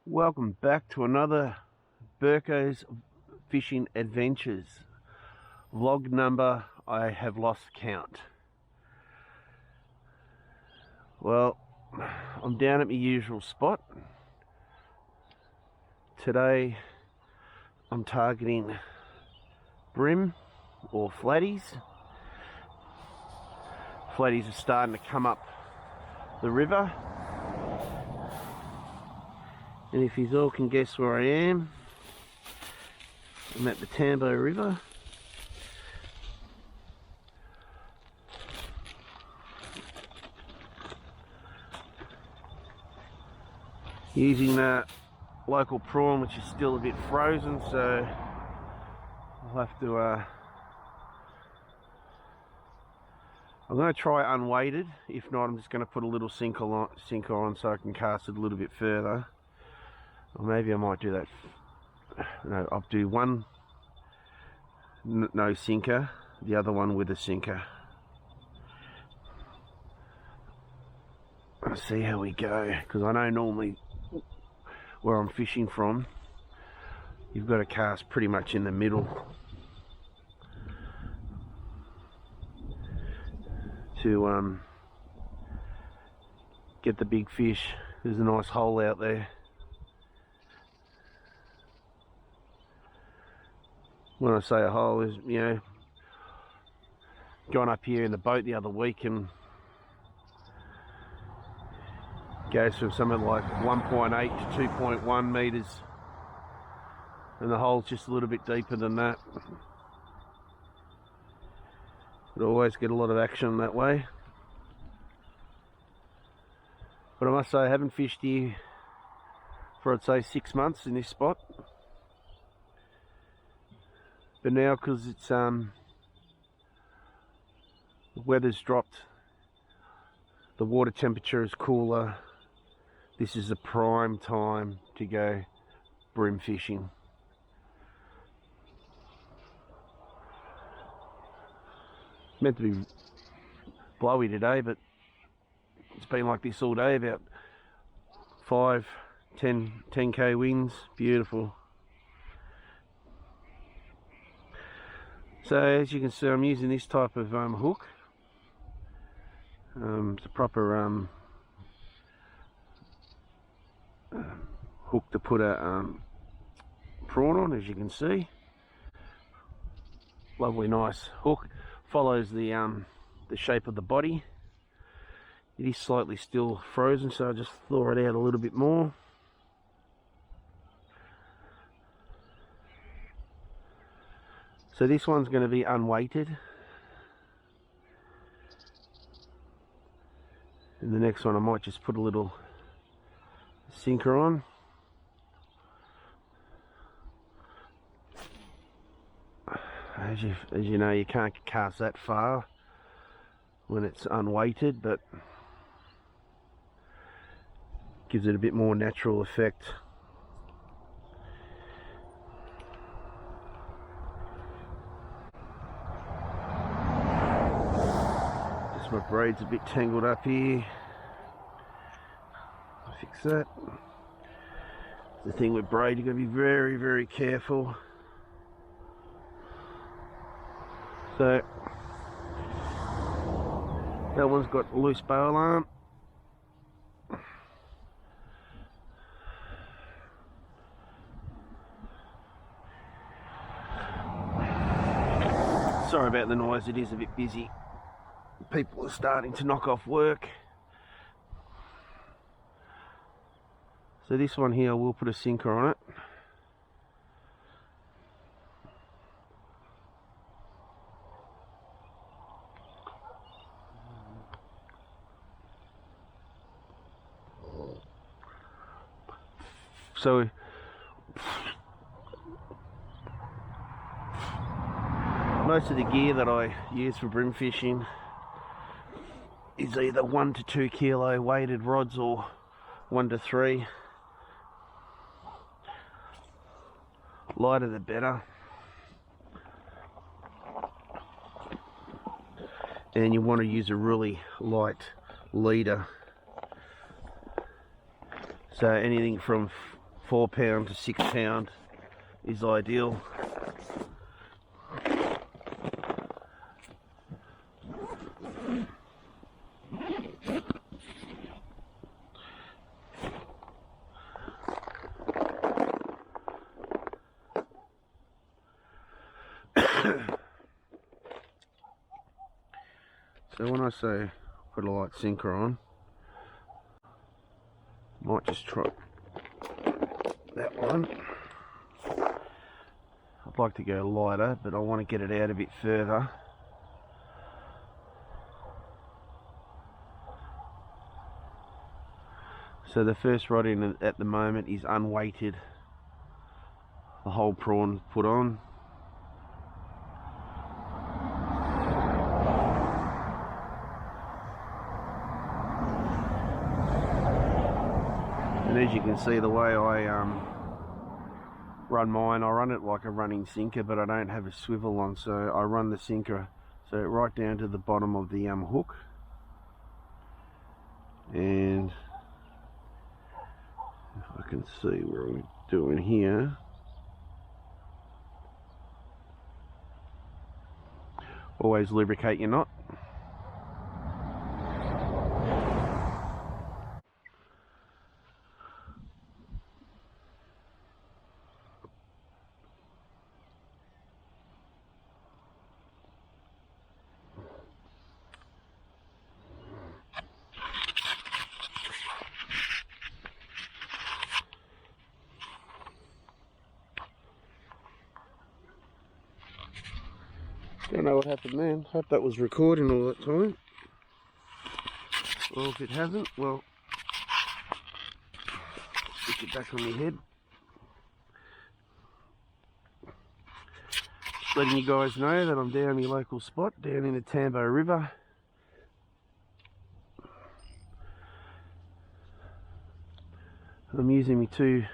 Welcome back to another Burko's Fishing Adventures. Vlog number, I have lost count. Well, I'm down at my usual spot. Today, I'm targeting brim or flatties. Flatties are starting to come up the river. And if you all can guess where I am, I'm at the Tambo River. Using that local prawn, which is still a bit frozen, so I'll have to I'm going to try unweighted. If not, I'm just going to put a little sinker on so I can cast it a little bit further. Or maybe I might do that. No, I'll do one no sinker, the other one with a sinker. Let's see how we go, because I know normally where I'm fishing from, you've got to cast pretty much in the middle to get the big fish. There's a nice hole out there. When I say a hole, is, you know, gone up here in the boat the other week and goes from something like 1.8 to 2.1 meters, and the hole's just a little bit deeper than that. But always get a lot of action that way. But I must say, I haven't fished here for, I'd say, 6 months in this spot. But now, because it's the weather's dropped, the water temperature is cooler, this is a prime time to go brim fishing. It's meant to be blowy today, but it's been like this all day, about 10k winds. Beautiful. So as you can see, I'm using this type of hook. It's a proper hook to put a prawn on, as you can see. Lovely, nice hook. Follows the shape of the body. It is slightly still frozen, so I just thaw it out a little bit more. So this one's going to be unweighted, and the next one I might just put a little sinker on. As you know, you can't cast that far when it's unweighted, but gives it a bit more natural effect. Just my braid's a bit tangled up here. I'll fix that. The thing with braid, you've got to be very, very careful. So that one's got a loose bail arm. Sorry about the noise, it is a bit busy. People are starting to knock off work. So this one here, I will put a sinker on it. So most of the gear that I use for brim fishing is either 1 to 2 kilo weighted rods or 1 to 3. Lighter the better. And you want to use a really light leader. So anything from 4 pound to 6 pound is ideal. So when I say put a light sinker on, might just try that one. I'd like to go lighter, but I want to get it out a bit further. So the first rod in at the moment is unweighted. The whole prawn put on. And as you can see, the way I run mine, I run it like a running sinker, but I don't have a swivel on, so I run the sinker so right down to the bottom of the hook. And if I can see what we're doing here, always lubricate your knot. Don't know what happened then. Hope that was recording all that time. Well, if it hasn't, well, stick it back on my head. Just letting you guys know that I'm down my local spot, down in the Tambo River. I'm using my two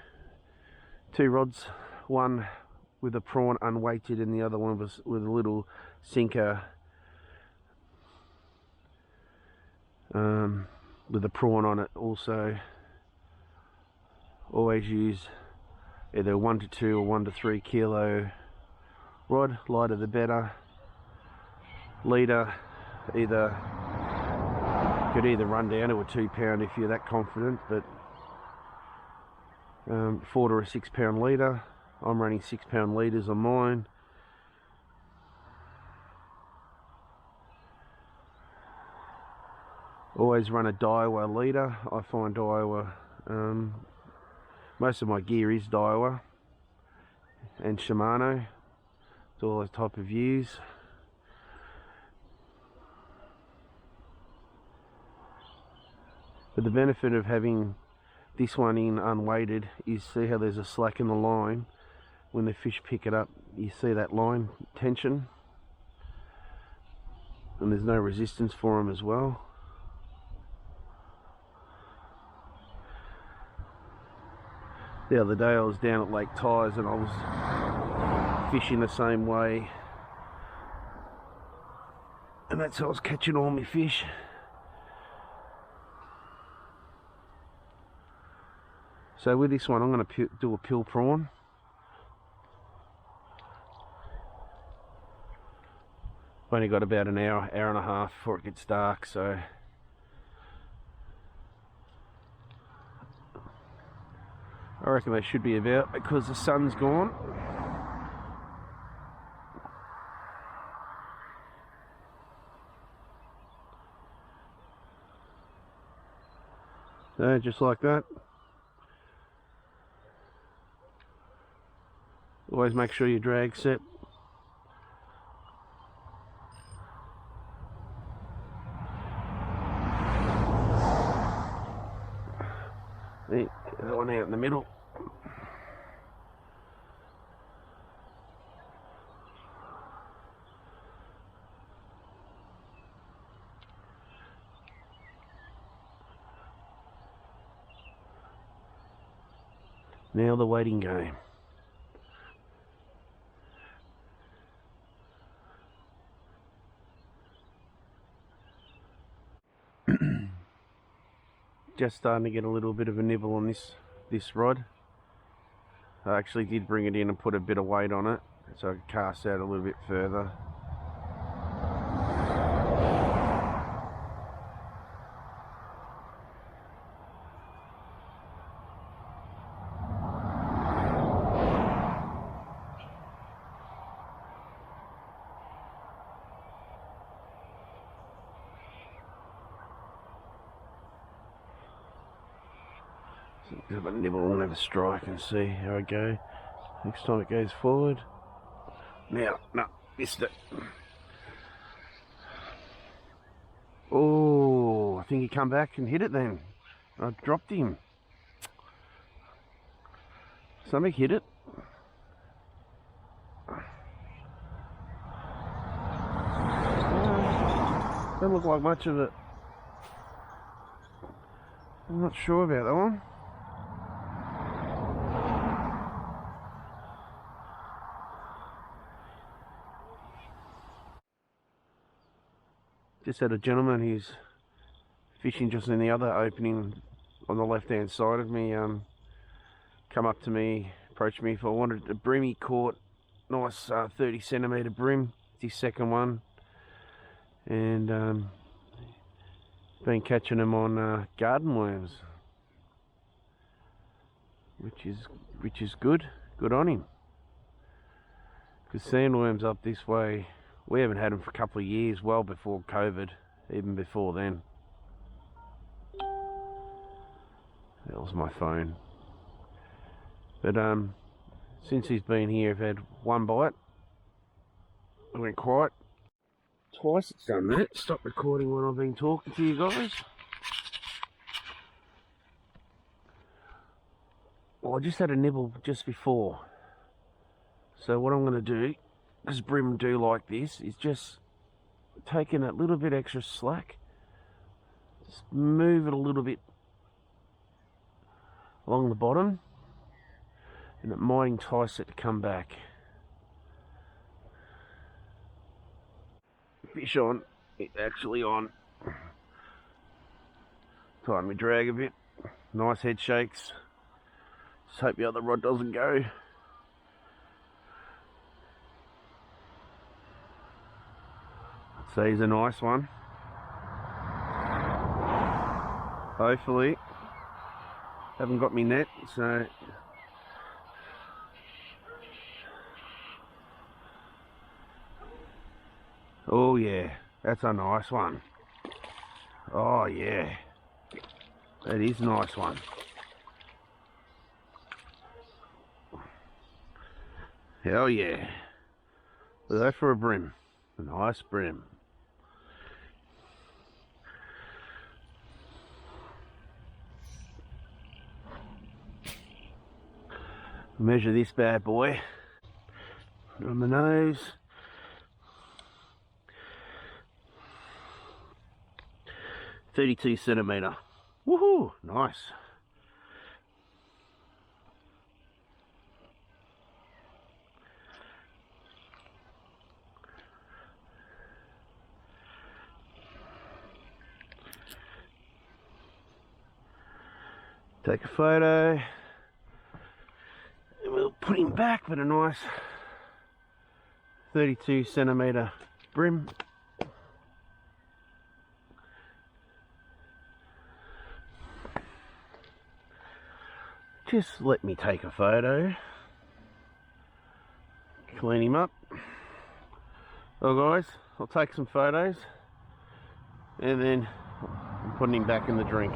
rods, one with a prawn unweighted and the other one was with a little sinker with a prawn on it. Also, always use either 1 to 2 or 1 to 3 kilo rod, lighter the better. Leader, could either run down to a 2 pound if you're that confident, but 4 to a 6 pound leader. I'm running 6 pound leaders on mine. Always run a Daiwa leader. I find Daiwa, most of my gear is Daiwa and Shimano. It's all those type of views. But the benefit of having this one in unweighted is, see how there's a slack in the line. When the fish pick it up, you see that line tension, and there's no resistance for them as well. The other day I was down at Lake Tyers and I was fishing the same way, and that's how I was catching all my fish. So with this one I'm going to do a pill prawn. I've only got about an hour and a half before it gets dark, so I reckon they should be about, because the sun's gone. So just like that. Always make sure your drag's set. Get that one out in the middle. Now the waiting game. Just starting to get a little bit of a nibble on this rod. I actually did bring it in and put a bit of weight on it so I could cast out a little bit further. Have a nibble and have a strike and see how I go next time it goes forward. Now, no, missed it. Oh, I think he come back and hit it then. I dropped him. Something hit it. Don't look like much of it. I'm not sure about that one. Just had a gentleman who's fishing just in the other opening on the left hand side of me come up to me, approached me if I wanted a brim. He caught nice 30 centimetre brim. It's his second one, and been catching them on garden worms, which is good on him, because sandworms up this way, we haven't had them for a couple of years, well before COVID, even before then. That was my phone. But since he's been here, I've had one bite. I went quiet. Twice it's done that. Stop recording when I've been talking to you guys. Well, I just had a nibble just before. So what I'm going to do, because brim do like this, is just taking a little bit extra slack. Just move it a little bit along the bottom, and it might entice it to come back. Fish on, it's actually on. Time me drag a bit. Nice head shakes. Just hope the other rod doesn't go. So he's a nice one. Hopefully. Haven't got me net, so oh yeah, that's a nice one. Oh yeah, that is a nice one. Hell yeah. We'll go for a brim. A nice brim. Measure this bad boy on the nose. 32 centimetre. Woohoo! Nice. Take a photo. And we'll put him back with a nice 32 centimetre brim. Just let me take a photo. Clean him up. Well guys, I'll take some photos and then I'm putting him back in the drink.